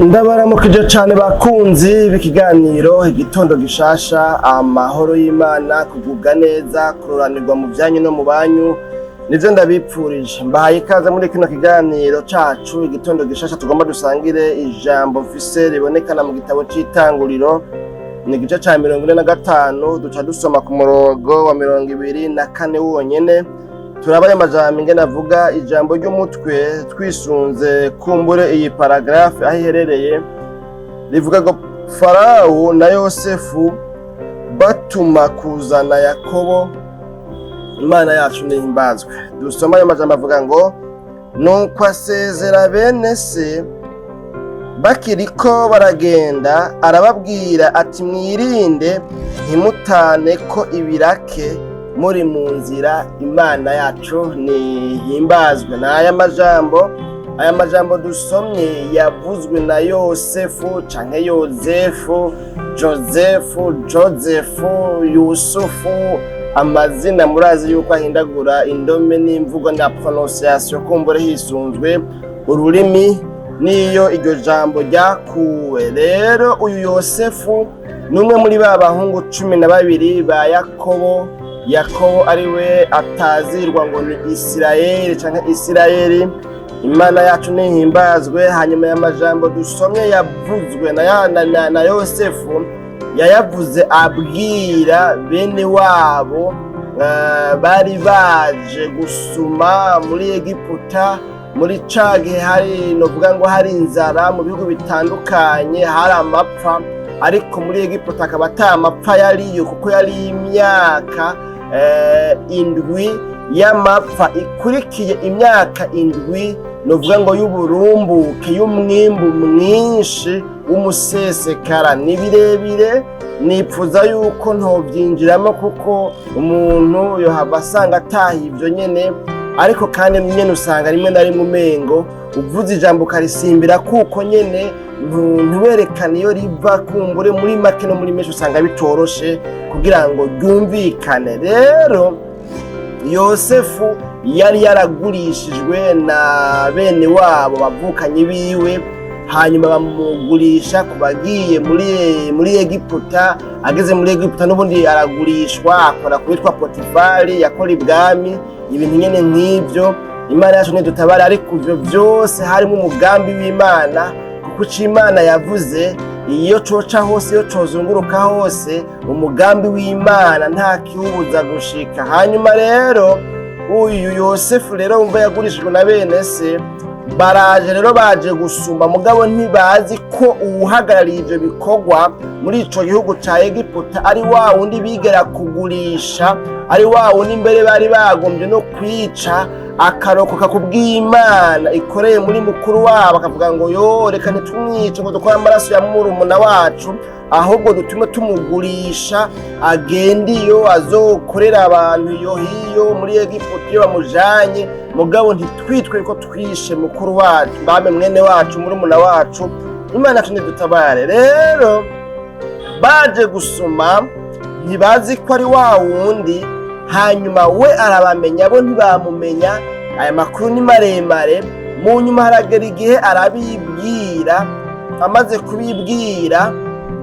Ndabaramukije cane bakunzi b'ikiganiro igitondo gishasha, amahoro y'Imana, kugubwa neza, kuroranirwa mu vyanyu no mu banyu, nivyo ndabipfurije. Mbahaye ikaze muri kino kiganiro cacu igitondo gishasha, tugomba dusangire ijambo mfise ribonekana mu gitabo c'Itanguriro, ni igice ca 45, duca dusoma ku murongo wa 24 wonyene. Turaba ayo majambo ingene avuga ijambo ry'umutwe twisunze kumbure iyi paragrafe aho iherereye, rivuga ngo Farawo na Yosefu batuma kuzana Yakobo, Imana yacu nihimbazwe. Dusoma ayo majambo avuga ngo nuko asezera bene se, bakiriko baragenda arababwira ati mwirinde ntimutane ko ibirake muri mu nzira, Imana yacu nihimbazwe. Na aya majambo dusomye yavuzwe na Yosefu canke Yozefu, Jozefu, Yusufu, amazina murazi yuko ahindagura indome n'imvugo na prononciation kumbure hisunzwe ururimi niyo iryo jambo ryakuwe. Rero uyu Yosefu numwe muri ba bahungu 12 ba Yakobo ariwe atazirwa ngo ni Isirayeli canke Isirayeli. Imana yacu nihimbazwe. Hanyuma ya majambo dusomye yavuzwe na Yosefu, yayavuze abwira bene wabo bari baje gusuma muri Egiputa. Muri ca gihe hari novuga ngo hari inzara mu bihugu bitandukanye, hari amapfa, ariko muri Egiputa akaba ata amapfa yariyo kuko yari imyaka indwi y'amapfa ikurikiye imyaka indwi novuga ngo y'uburumbuke, y'umwimbu mwinshi w'umusesekara. Ni birebire, nipfuza yuko ntovyinjiramo kuko umuntu yohava asanga ataha ivyo nyene, ariko kandi nyene usanga rimwe na rimwe umengo uvuze ijambo ukarisimbira kuko nyene ntuberekane iyo riva, kumbure muri make no muri menshi usanga bitoroshe kugira ngo ryumvikane. Rero Yosefu yari yaragurishijwe na bene wabo bavukanye biwe, hanyuma bamugurisha kubagiye muri Egiputa. Ageze muri Egiputa n'ubundi aragurishwa, akora kwitwa Potifari, yakora ibwami, ibintu nyene nk'ivyo. Imana yacu nidutabara, ariko ivyo vyose harimo umugambi w'Imana, kuko Imana yavuze iyo coca hose, iyo cozunguruka hose, umugambi w'Imana nta kiwubuza gushika. Hanyuma rero uyu Yosefu rero umva yagurishijwe na bene se, baraje rero baje gusumba, mugabo ntibazi ko uwuhagarariye ivyo bikorwa muri ico gihugu ca Egiputa ari wa wundi bigera kugurisha, ari wa wundi mbere bari bagombye no kwica akarokoka kubw'Imana ikoreye muri mukuru wabo, akavuga ngo yo reka ntitumwice ngo dukore amaraso ya murumuna wacu, ahubwo dutume tumugurisha agende iyo azokorera abantu iyo hiyo muri Egiputa iyo bamujanye, mugabo ntitwitwe ko twishe mukuru wacu, bame mwene wacu, murumuna wacu. Imana yacu nidutabare. Rero baje gusuma, ntibazi ko ari wa wundi, hanyuma we arabamenya, bo ntibamumenya. Aya makuru ni maremare. Mu nyuma haragera igihe arabibwira, amaze kubibwira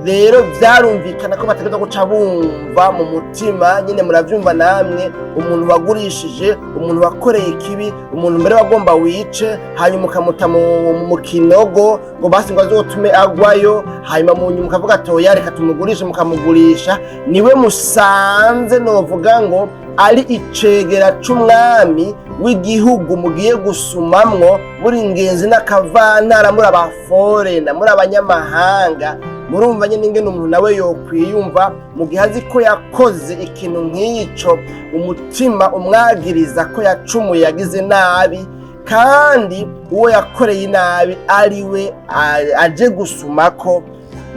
rero vyarumvikana ko bategeza guca bumva mu mutima nyene, muravyumva namwe, umuntu wagurishije, umuntu wakoreye ikibi, umuntu mbere wagomba wice, hanyuma ukamuta mu kinogo ngo basi ngo azotume agwayo, hanyuma mu nyuma ukavuga ati oya reka tumugurishe, mukamugurisha. Niwe musanze novuga ngo ari icegera c'umwami w'igihugu mugiye gusumamwo, muri ingenzi n'akavantara, muri abaforena, muri abanyamahanga. Murumva nyene ingene umuntu nawe yokwiyumva mu gihe azi ko yakoze ikintu nk'ico, umutima umwagiriza ko yacumuye, yagize nabi, kandi uwo yakoreye nabi ariwe aje gusumako.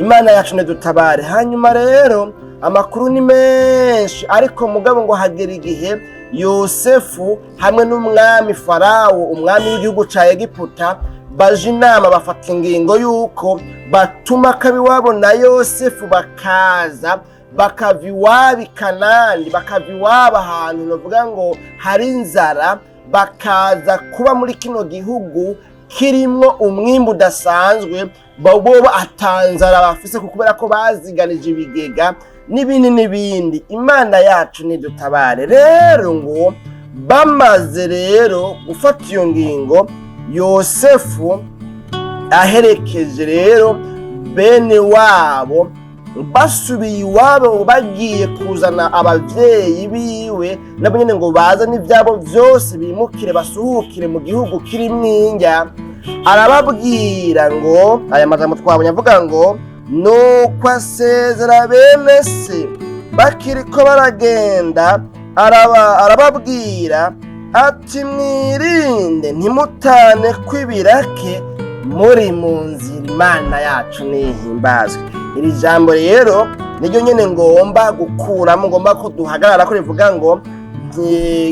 Imana yacu nidutabare. Hanyuma rero amakuru ni menshi, ariko mugabo ngo hagera igihe Yosefu hamwe n'umwami Farawo, umwami w'igihugu ca Egiputa, baje inama, bafata ingingo yuko batuma kabiwabo na Yosefu bakaza bakava iwabo i Kanani, bakava iwabo ahantu novuga ngo hari inzara, bakaza kuba muri kino gihugu kirimwo umwimbu udasanzwe, bobo atanzara bafise kubera ko baziganije ibigega n'ibindi. Imana yacu nidutabare. Rero ngo bamaze rero gufata iyo ngingo, Yosefu aherekeje rero bene wabo basubiye iwabo, bagiye kuzana abavyeyi biwe nabo nyene ngo bazane ivyabo vyose bimukire basuhukire mu gihugu kirimwo indya. Arababwira ngo aya majambo twabonye avuga ngo nuko asezera bene se bakiriko baragenda, arababwira ati mwirinde ntimutane kw'ibirake muri mu nzira. Imana yacu nihimbazwe. Iri jambo rero niryo nyene ngomba gukuramo, ngomba ko duhagarara ko rivuga ngo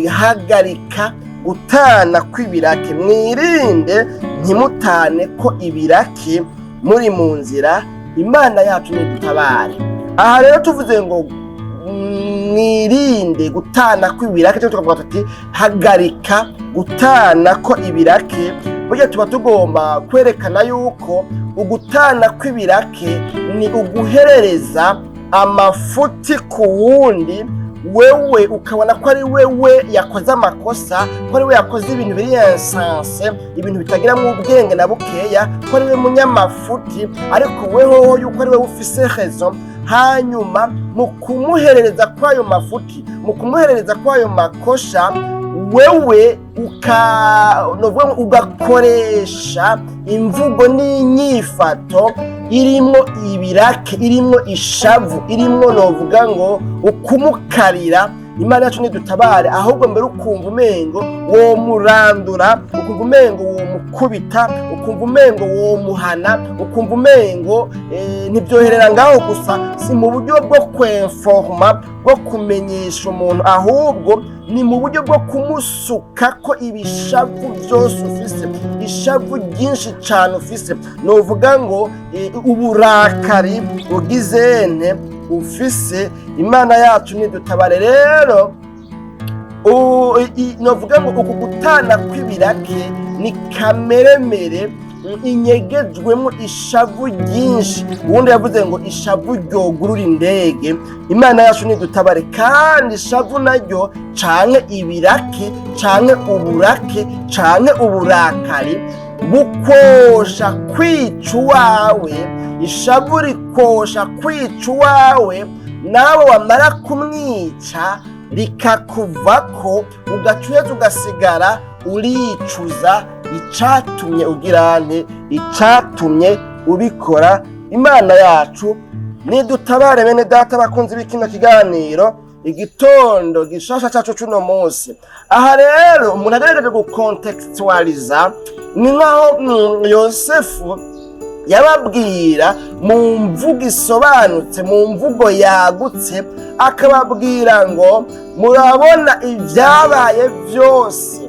hagarika gutana kw'ibirake, mwirinde ntimutane ko ibirake muri mu nzira. Imana yacu nidutabare. Aha rero tuvuze ngo mwirinde gutana kw'ibirake, cyo tukavuga tuti hagarika gutana ko ibirake, burya tuba tugomba kwerekana yuko ugutana kw'ibirake ni uguherereza amafuti ku wundi, wewe ukabona ko ari wewe yakoze amakosa, ko ari we yakoze ibintu biri insanse, ibintu bitagiramwo ubwenge na bukeya, ko ari we munyamafuti, ariko weho yuko ari we ufise raison. Hanyuma mu kumuherereza kwayo mafuti, mu kumuherereza kwayo makosha, wewe ugakoresha imvugo n'inyifato irimwo ibirake, irimwo ishavu, irimwo novuga ngo ukumukarira. Imana yacu nidutabare. Ahubwo mbere ukumva umengo wo murandura, ukumva umengo wo mukubita, ukumva umengo wo muhana, ukumva umengo ntibyoherera ngaho gusa, si mu buryo bwo kwenforma, bwo kumenyesha umuntu, ahubwo ni mu buryo bwo kumusuka ko ibishavu byose ufise, ishavu ryinshi cyane ufise, novuga ngo uburakari ugizene ufise. Imana yacu nidutabare. Rero novuga ngo uku gutana kw'ibirake ni kameremere inyegejwemo ishavu ryinshi. Ubundi yavuze ngo ishavu ryogurura indege. Imana yacu nidutabare. Kandi ishavu naryo canke ibirake canke uburake canke uburakari bukosha kwica uwawe. Ishavu rikosha kwica uwawe, nawe wamara kumwica rikakuvako, ugacuheza ugasigara uricuza icatumye ugirane, icatumye ubikora. Imana yacu nidutabare. Bene data bakunzi b'ikino kiganiro, igitondo gishasha cacu cuno munsi. Aha rero umuntu agerageje gukontextualiza, ni nkaho Yosefu yababwira mu mvugo isobanutse, mu mvugo yagutse, akababwira ngo murabona ibyabaye byose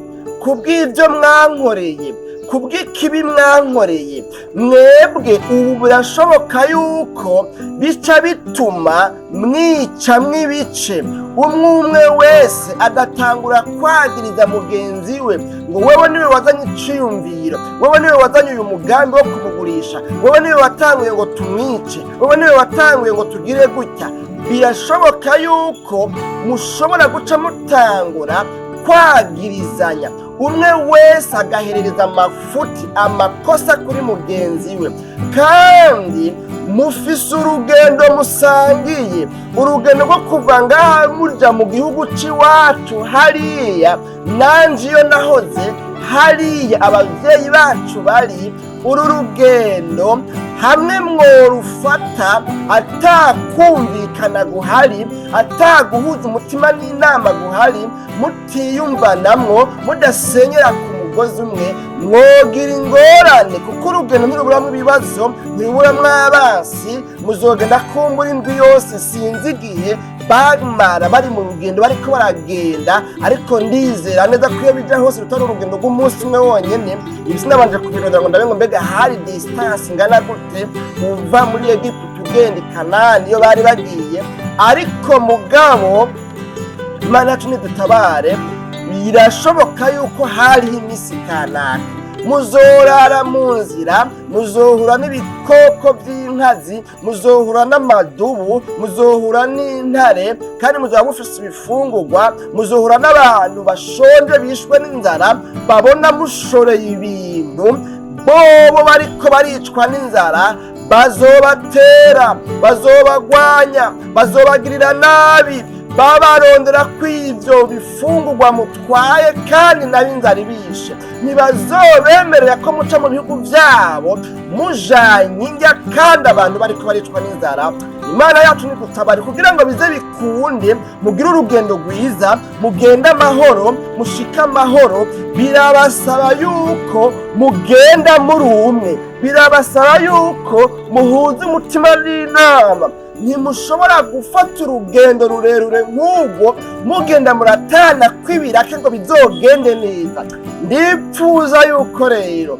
kubw'ibyo mwankoreye, kubw'ikibi mwankoreye mwebwe, ubu birashoboka yuko bica bituma mwicamwo ibice, umwe wese agatangura kwagiriza mugenzi we ngo wewe niwe wazanye iciyumviro, wewe niwe wazanye uyu mugambi wo kumugurisha, wewe niwe watanguye ngo tumwice, wewe niwe watanguye ngo tugire gutya. Birashoboka yuko mushobora guca mutangura kwagirizanya, umwe wese agaherereza amafuti, amakosa kuri mugenzi we, kandi mufise urugendo musangiye, urugendo rwo kuva ngaha muja mu gihugu c'iwacu hariya, nanje iyo nahoze hariya abavyeyi bacu bari. Uru rugendo hamwe mworufata atakumvikana guhari, ataguhuza umutima n'inama guhari, mutiyumvanamwo, mudasenyera ku mugozi umwe, mwogira ingorane, kuko urugendo ntiruburamwo ibibazo, ntiruburamwo abansi. Muzogenda kumbura indwi yose, sinzi igihe bamara bari mu rugendo bariko baragenda, ariko ndizera neza ko iyo bija hose rutari urugendo rw'umunsi umwe wonyene. Ibi sinabanje kubirondera ngo ndabe ngo mbega hari distance ingana gute uva muri Egiputa ugenda i Kanani iyo bari bagiye, ariko mugabo Imana yacu nidutabare. Birashoboka yuko hariho imisi kanaka, muzorara mu nzira, muzohura n'ibikoko by'inkazi, muzohura n'amadubu, muzohura n'intare, kandi muzoba mufise ibifungurwa, muzohura n'abantu bashonje bishwe n'inzara, babona mushoreye ibintu, bobo bariko baricwa n'inzara, bazobatera, bazobagwanya, bazobagirira nabi, babarondera kw'ivyo bifungurwa mutwaye, kandi nabo inzara ibishe. Ntibazobemerera ko muca mu bihugu vyabo mujanye indya, kandi abantu bariko baricwa n'inzara. Imana yacu ni gutabara kugira ngo bize bikunde, mugire urugendo rwiza, mugende amahoro, mushike amahoro. Birabasaba yuko mugenda muri umwe, birabasaba yuko muhuza umutima n'inama. Ntimushobora gufata urugendo rurerure nk'ubwo mugenda muratana kw'ibirake ngo bizogende neza. Ndipfuza yuko rero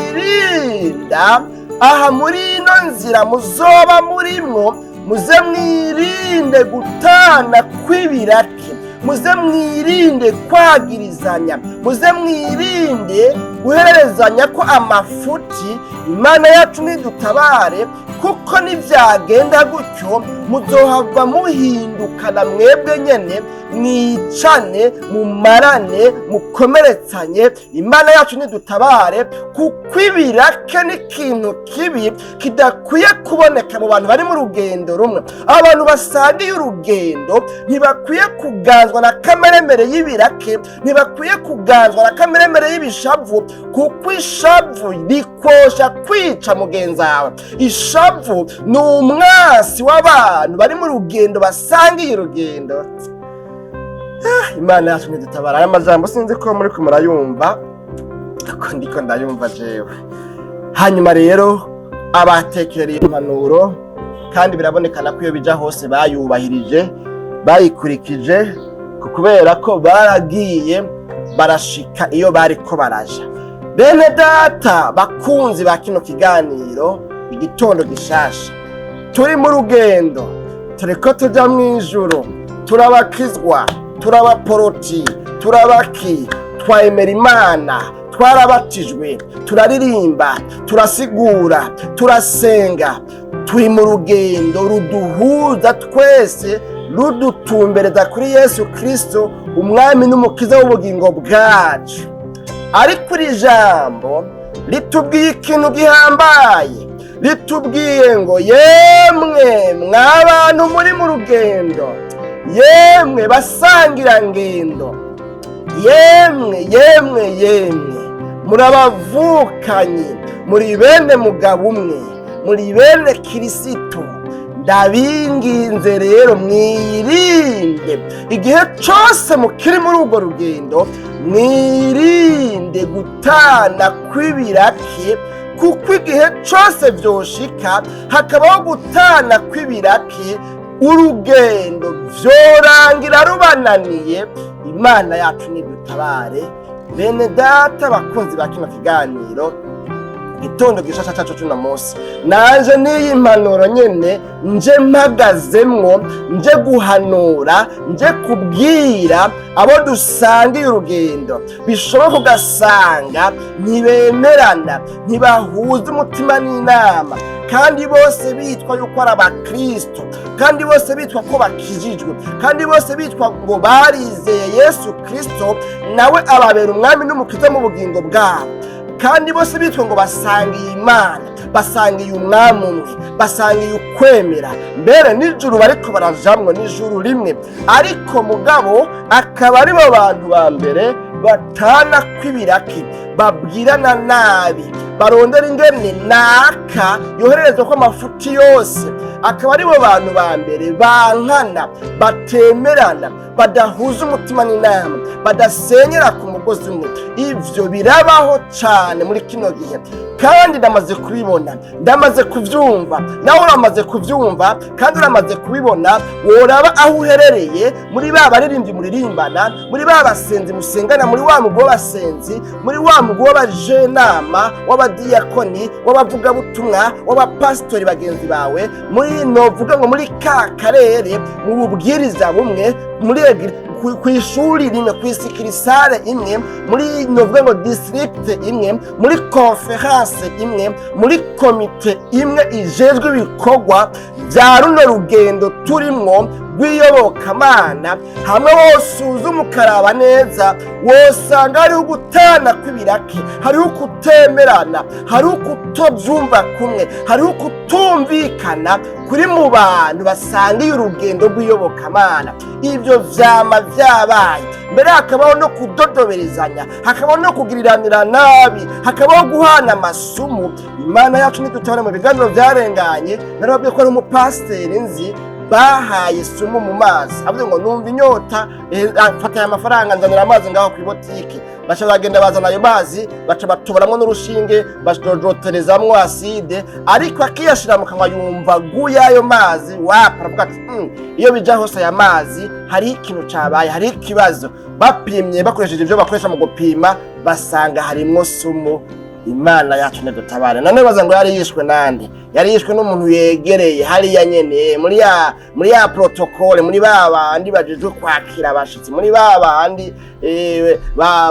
mwokwirinda aha muri ino nzira muzoba murimwo, muze mwirinde gutana kw'ibirake, muze mwirinde kwagirizanya, muze mwirinde guhererezanya ko amafuti. Imana yacu nidutabare, kuko nivyagenda gutyo muzohava muhindukana mwebwe nyene, mwicane, mumarane, mukomeretsanye. Imana yacu nidutabare, kuko ibirake ni ikintu kibi kidakwiye kuboneka mu bantu bari mu rugendo rumwe. Abantu basangiye urugendo ntibakwiye kuganzwa na kameremere y'ibirake, ntibakwiye kuganzwa na kameremere y'ibishavu, kuko ishavu rikosha kwica mugenzi wawe. Ishavu ni umwasi w'abantu bari mu rugendo basangiye urugendo. Imana yacu nidutabara. Aya majambo sinzi ko muri kumurayumva, ko ndiko ndayumva jewe. Hanyuma rero abatekereye impanuro, kandi birabonekana ko iyo bija hose bayubahirije, bayikurikije, kubera ko baragiye barashika iyo bariko baraja. Bene data bakunzi ba kino kiganiro, igitondo gishasha, turi mu rugendo, turiko tuja mw'ijuru, turabakizwa, turabaporoti, turabaki, twemera Imana, twarabatijwe, turaririmba, turasigura, turasenga. Turi mu rugendo ruduhuza twese, rudutumbereza kuri Yesu Kristo, umwami n'umukiza w'ubugingo bwacu. Ariko iri jambo litubwiye ikintu gihambaye, litubwiye ngo yemwe mw'abantu muri mu rugendo, yemwe basangira ngendo, yemwe murabavukanye, muri bene mugabo umwe, muri bene Kristo. Ndabinginze rero mwirinde igihe cyose mukiri muri urwo rugendo, mwirinde gutana kw'ibirake, kuko igihe cyose vyoshika hakabaho gutana kw'ibirake, urugendo vyorangira rubananiye. Imana yacu nidutabare. Bene data bakunzi ba kino kiganiro, gitondo gishasha cacu cuno munsi, naje niyi mpanuro nyene nje mpagazemwo, nje guhanura, nje kubwira abo dusangiye urugendo. Bishoboka ugasanga ntibemerana, ntibahuza umutima n'inama, kandi bose bitwa yuko ari abakristo, kandi bose bitwa ko bakijijwe, kandi bose bitwa ngo barizeye Yesu Kristo, nawe ababera umwami n'umukiza mu bugingo bwabo, kandi bose bitwa ngo basangiye Imana, basangiye umwami umwe, basangiye ukwemera, mbere n'ijuru bariko barajamwo n'ijuru rimwe. Ariko mugabo akaba ari bo bantu ba mbere batana kw'ibirake, babwirana nabi, barondera ingene naka yohererezwa ko amafuti yose. Akaba ari bo bantu ba mbere bankana, batemerana, badahuza umutima n'inama, badasenyera ku mugozi umwe. Ivyo birabaho cane muri kino gihe, kandi ndamaze kubibona, ndamaze kuvyumva, nawe uramaze kuvyumva kandi uramaze kubibona. Woraba aho uherereye, muri ba baririmbyi muririmbana, muri ba basenzi musengana, muri wa mugwi w'abasenzi, muri wa mugwi w'abajenama, w'abadiyakoni, w'abavugabutumwa, w'abapasitori bagenzi bawe, muri novuga ngo muri ka karere mu bubwiriza bumwe, muri ku ishuri rimwe, ku isikirisare imwe, muri novuga ngo district imwe, muri conference imwe, muri komite imwe ijejwe ibikorwa bya runo rugendo turimwo rw'iyobokamana, hamwe wose uzuma ukaraba neza wosanga hariho ugutana kw'ibirake, hariho ukutemerana, hariho ukutovyumva kumwe, hariho ukutumvikana kuri mu bantu basangiye urugendo rw'iyobokamana. Ibyo vyama vyabaye, mbere hakabaho no kudodoberezanya, hakabaho no kugiriranira nabi, hakabaho guhana amasumu. Imana yacu nidutabona mu biganiro vyarenganye, narababwiye ko ari umupasiteri nzi bahaye isumu mu mazi, avuze ngo numva inyota, fata aya mafaranga nzanira amazi ngaho ku ibotike. Baca bagenda bazana ayo mazi, baca batoboramwo n'urushinge, bajojoterezamwo aside, ariko akiyashira mu kanwa yumva guye ayo mazi, wapa aravuga ati iyo bija hose aya mazi hari ikintu cabaye, hari ikibazo. Bapimye bakoresheje ivyo bakoresha mu gupima, basanga harimwo sumu. Imana yacu nidutabare. None baza ngo yari yishwe nande? Yari yishwe n'umuntu yegereye hariya nyene muri ya protocole, muri babandi bajejwe kwakira abashitsi, muri babandi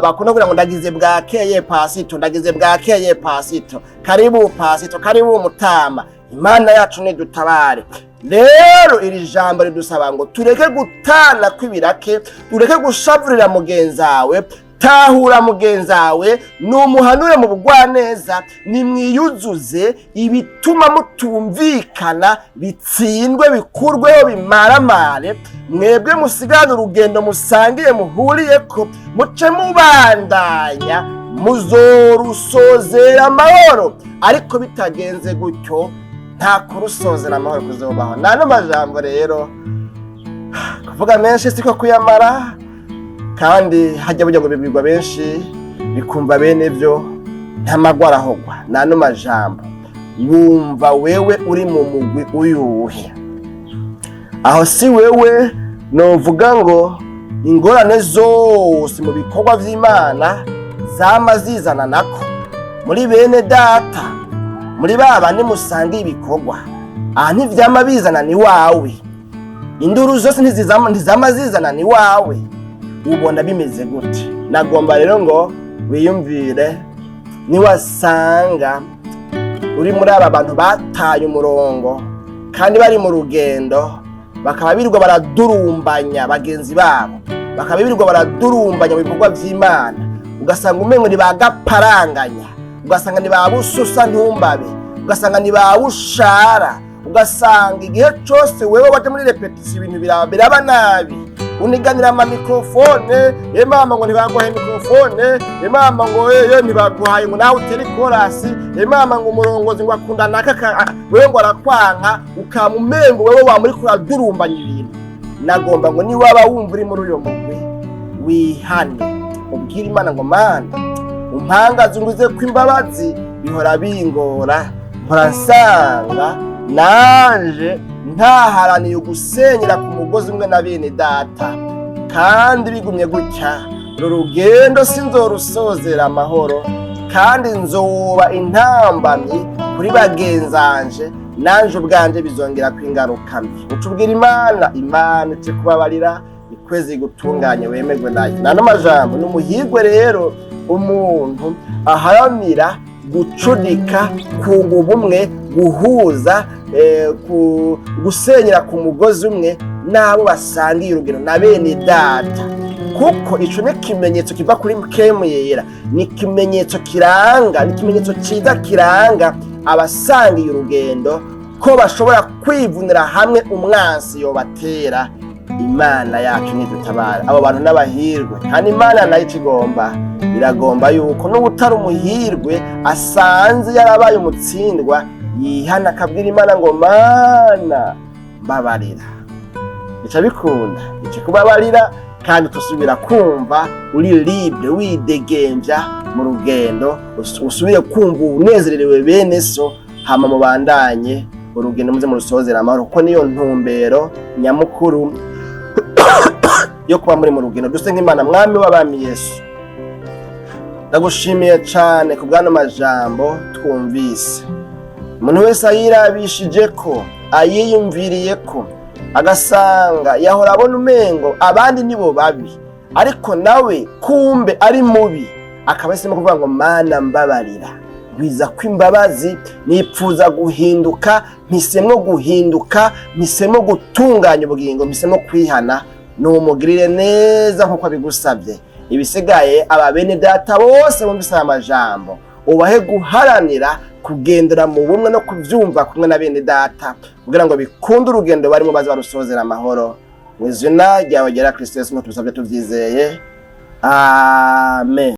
bakunda kugira ngo ndagize bwakeye pasito, ndagize bwakeye pasito, karibu pasito, karibu mutama. Imana yacu nidutabare. Rero iri jambo ridusaba ngo tureke gutana kw'ibirake, tureke gushavurira mugenzawe, tahura mugenzawe, numuhanure mu bugwaneza, nimwiyuzuze ibituma mutumvikana bitsindwe, bikurweho, bimaramare. Mwebwe musigana urugendo musangiye muhuriyeko, muce mubandanya, muzorusozera amahoro. Ariko bitagenze gutyo nta kurusozera amahoro kuzobaho. Nano majambo rero kuvuga menshi siko kuyamara, kandi hajya burya ngo bibwirwa benshi bikumva bene byo ntamagwara ahogwa. Nano majambo wumva wewe uri mu mugwi uyuhe? Aho si wewe novuga ngo ingorane zose mu bikorwa vy'Imana zama zizana nako muri bene data, muri babandi musangiye ibikorwa. Aha ntivyama bizana ni wawe, induru zose ntizama zizana ni wawe. Ubona bimeze gute? Nagomba rero ngo wiyumvire, niwasanga uri muri aba bantu bataye umurongo kandi bari mu rugendo, bakaba birirwa baradurumbanya bagenzi babo, bakaba birirwa baradurumbanya mu bikorwa vy'Imana, ugasanga umengo ni bagaparanganya, ugasanga ni babususa ntumbabe, ugasanga ni bawushara, ugasanga igihe cyose wewe waje muri repetition ibintu biraba nabi. Uniganira ama mikrofone, mama ngo ntibaguhaye mikrofone, mama ngo ntibaguhaye ngo nawe uteri chorus, mama ngo umurongozi ngo akunda naka wewe ngo arakwanka, ukamumengo wewe wa muri kuradurumbanya ibintu. Nagomba ngo ni waba wumva uri muri uyo mugwi, wihane ubwira Imana ngo Mana umpangaze unguze kw'imbabazi, bihora bingora, mpora nsanga nanje ntaharaniye gusenyera ku mugozi umwe na bene data, kandi bigumye gutya urugendo sinzorusozera amahoro, kandi nzoba intambamyi kuri bagenzanje, nanje ubwanje bizongera kwingaruka mbi. Ucubwira Imana iti kubabarira, ikwezi gutunganye wemerwe nayo. Nano majambo n'umuhigwe rero umuntu aharamira gucudika, kunga ubumwe, guhuza, gusenyera ku mugozi umwe n'abo basangiye urugendo na bene data. Kuko ico ni kimenyetso kiva kuri mkemu yera, ni kimenyetso kiranga, ni kimenyetso ciza kiranga abasangiye urugendo ko bashobora kwivunira hamwe umwansi yobatera. Imana yacu nidutabara. Abo bantu n'abahirwe, kandi Imana nayo ikigomba iragomba yuko n'ubutari umuhirwe asanze yarabaye umutsindwa, yihana akabwira Imana ngo Mana mbabarira. Bica bikunda iki kubabarira, kandi tusubira kumva uri libre, widegemvya mu rugendo, usubire kumva unezererewe bene so, hama mubandanye urugendo muze mu rusozera amahoro, kuko niyo ntumbero nyamukuru yo kuba muri mu rugendo. Dusenga Imana. Mwami w'abami Yesu, ndagushimiye cyane ku bw'ano majambo twumvise. Umuntu wese ayirabishije ko, ayiyumviriye ko, agasanga yahora abona umengo abandi nibo babi, ariko nawe kumbe ari mubi, akaba yahisemo kuvuga ngo Mana mbabarira, gwiza kw'imbabazi, nipfuza guhinduka, mpisemwo guhinduka, mpisemwo gutunganya ubugingo, mpisemwo kwihana, numugirire neza nkuko abigusabye. Ibisigaye aba bene data bose bumvise aya majambo ubahe guharanira kugendera mu bumwe no kuvyumva kumwe na bene data, kugira ngo bikunde urugendo barimo baze barusozera amahoro. Mu izina ryawe ryera Kristo Yesu tubisabye tuvyizeye, amen.